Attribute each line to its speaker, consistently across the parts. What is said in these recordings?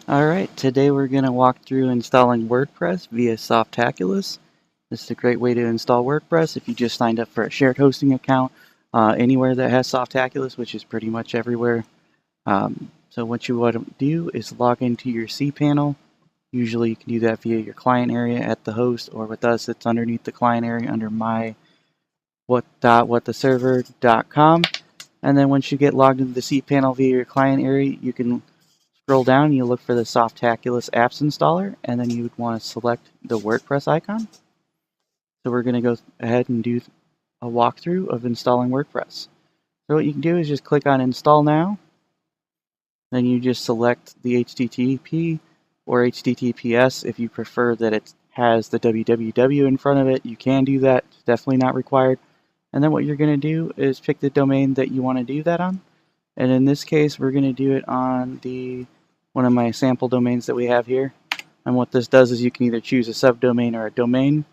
Speaker 1: Alright, today we're going to walk through installing WordPress via Softaculous. This is a great way to install WordPress if you just signed up for a shared hosting account anywhere that has Softaculous, which is pretty much everywhere. So what you want to do is log into your cPanel. Usually you can do that via your client area at the host, or with us it's underneath the client area under my whattheserver.com. And then once you get logged into the cPanel via your client area, you can scroll down, you look for the Softaculous apps installer, and then you would want to select the WordPress icon. So we're going to go ahead and do a walkthrough of installing WordPress. So what you can do is just click on Install Now. Then you just select the HTTP or HTTPS. If you prefer that it has the www in front of it, you can do that. It's definitely not required. And then what you're going to do is pick the domain that you want to do that on. And in this case, we're going to do it on one of my sample domains that we have here. And what this does is you can either choose a subdomain or a domain.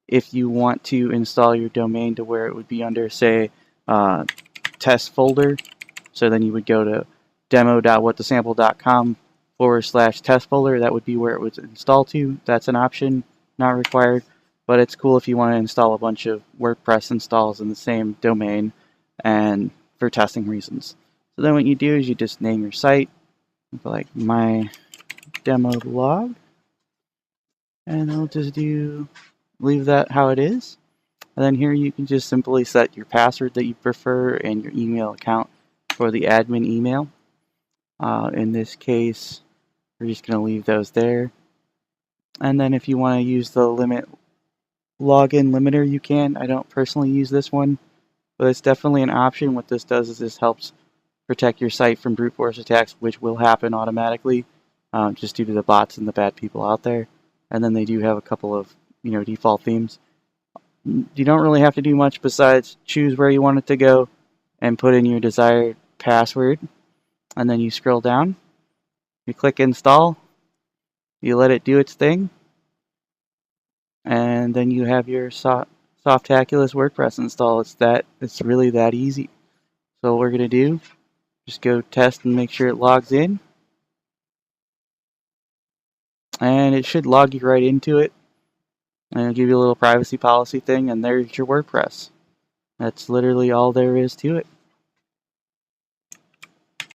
Speaker 1: If you want to install your domain to where it would be under, say, test folder, so then you would go to demo.whatthesample.com/test folder. That would be where it would install to. That's an option, not required, but it's cool if you want to install a bunch of WordPress installs in the same domain and for testing reasons. So then what you do is you just name your site, like my demo blog, and I'll just leave that how it is. And then here you can just simply set your password that you prefer and your email account for the admin email. In this case, we're just going to leave those there. And then if you want to use the login limiter, you can. I don't personally use this one, but it's definitely an option. What this does is this helps protect your site from brute force attacks, which will happen automatically just due to the bots and the bad people out there. And then they do have a couple of default themes. You don't really have to do much besides choose where you want it to go and put in your desired password. And then you scroll down, you click install, you let it do its thing, and then you have your Softaculous WordPress install. It's really that easy. So what we're going to do, just go test and make sure it logs in. And it should log you right into it. And it'll give you a little privacy policy thing, and there's your WordPress. That's literally all there is to it.